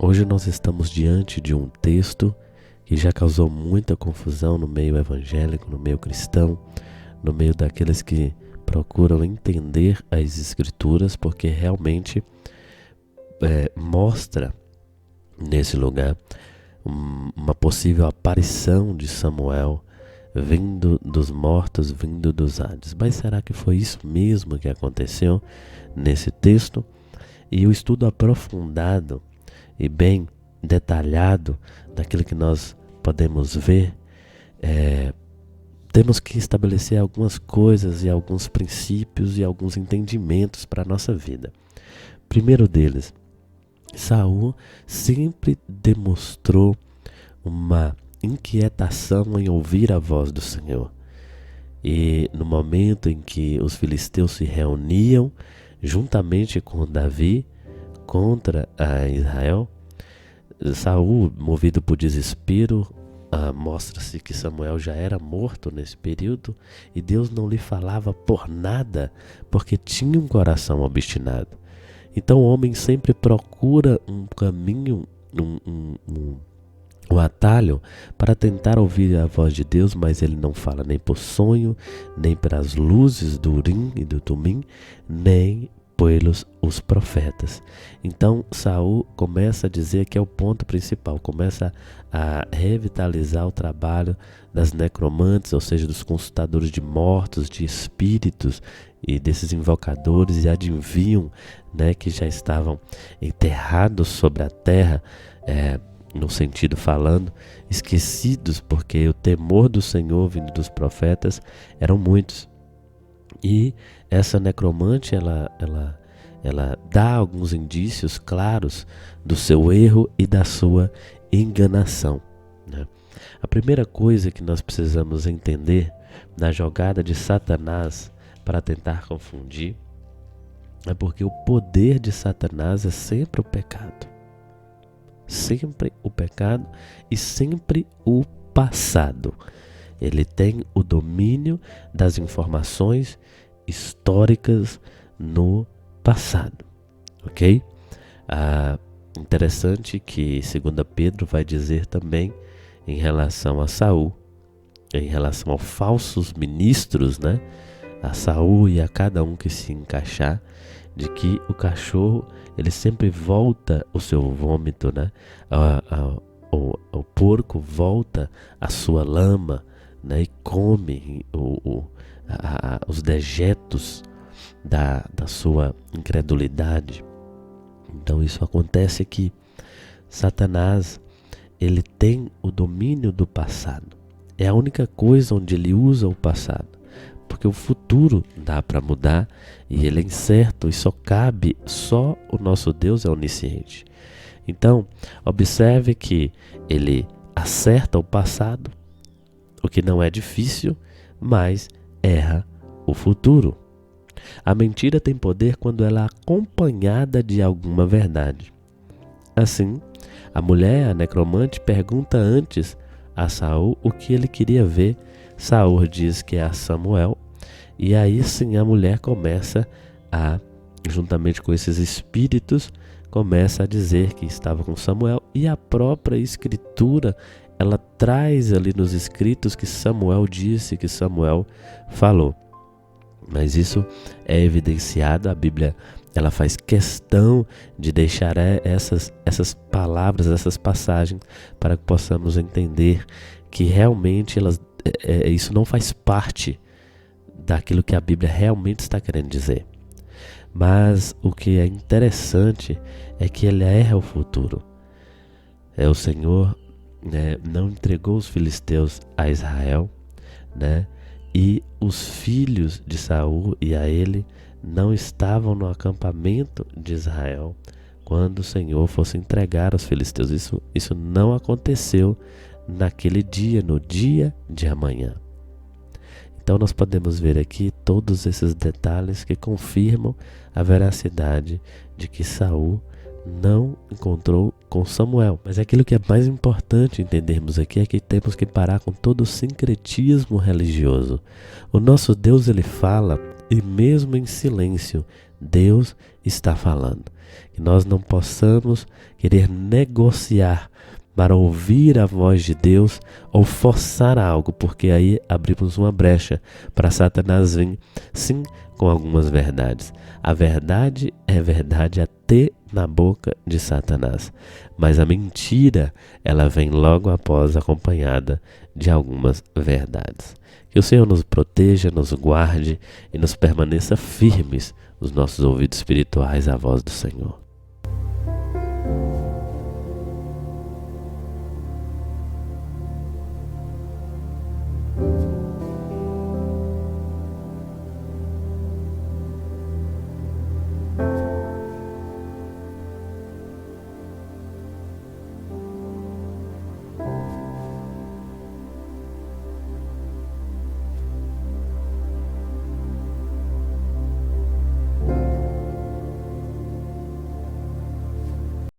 Hoje nós estamos diante de um texto que já causou muita confusão no meio evangélico, no meio cristão, no meio daqueles que procuram entender as Escrituras, porque realmente mostra nesse lugar uma possível aparição de Samuel vindo dos mortos, vindo dos Hades. Mas será que foi isso mesmo que aconteceu nesse texto? E o estudo aprofundado e bem detalhado daquilo que nós podemos ver, temos que estabelecer algumas coisas e alguns princípios e alguns entendimentos para a nossa vida. Primeiro deles, Saul sempre demonstrou uma inquietação em ouvir a voz do Senhor. E no momento em que os filisteus se reuniam juntamente com Davi contra a Israel, Saul, movido por desespero, mostra-se que Samuel já era morto nesse período e Deus não lhe falava por nada, porque tinha um coração obstinado. Então o homem sempre procura um caminho, um atalho para tentar ouvir a voz de Deus, mas ele não fala nem por sonho, nem pelas luzes do Urim e do Tumim, nem pelos os profetas. Então Saul começa a dizer que é o ponto principal, começa a revitalizar o trabalho das necromantes, ou seja, dos consultadores de mortos, de espíritos e desses invocadores, e adivinham, que já estavam enterrados sobre a terra, no sentido falando, esquecidos, porque o temor do Senhor vindo dos profetas eram muitos. E essa necromante, ela dá alguns indícios claros do seu erro e da sua enganação, A primeira coisa que nós precisamos entender na jogada de Satanás para tentar confundir é porque o poder de Satanás é sempre o pecado. Sempre o pecado e sempre o passado. Ele tem o domínio das informações históricas no passado, ok? Interessante que 2 Pedro vai dizer também em relação a Saul, em relação aos falsos ministros, a Saul e a cada um que se encaixar, de que o cachorro ele sempre volta o seu vômito, o porco volta a sua lama, e come os dejetos da sua incredulidade. Então isso acontece que Satanás ele tem o domínio do passado. É a única coisa onde ele usa o passado, porque o futuro dá para mudar e ele é incerto e só o nosso Deus é onisciente. Então observe que ele acerta o passado, o que não é difícil, mas erra o futuro. A mentira tem poder quando ela é acompanhada de alguma verdade. Assim, a mulher, a necromante, pergunta antes a Saul o que ele queria ver. Saul diz que é a Samuel, e aí sim a mulher começa juntamente com esses espíritos, começa a dizer que estava com Samuel, e a própria escritura ela traz ali nos escritos que Samuel disse, que Samuel falou. Mas isso é evidenciado, a Bíblia ela faz questão de deixar essas palavras, essas passagens, para que possamos entender que realmente isso não faz parte daquilo que a Bíblia realmente está querendo dizer. Mas o que é interessante é que ele erra o futuro. O Senhor não entregou os filisteus a Israel, e os filhos de Saul e a ele não estavam no acampamento de Israel quando o Senhor fosse entregar aos filisteus. Isso não aconteceu naquele dia, no dia de amanhã. Então nós podemos ver aqui todos esses detalhes que confirmam a veracidade de que Saul não encontrou com Samuel. Mas aquilo que é mais importante entendermos aqui é que temos que parar com todo o sincretismo religioso. O nosso Deus ele fala e mesmo em silêncio, Deus está falando. Que nós não possamos querer negociar para ouvir a voz de Deus ou forçar algo, porque aí abrimos uma brecha para Satanás vir, sim, com algumas verdades. A verdade é verdade até na boca de Satanás, mas a mentira, ela vem logo após, acompanhada de algumas verdades. Que o Senhor nos proteja, nos guarde e nos permaneça firmes os nossos ouvidos espirituais à voz do Senhor.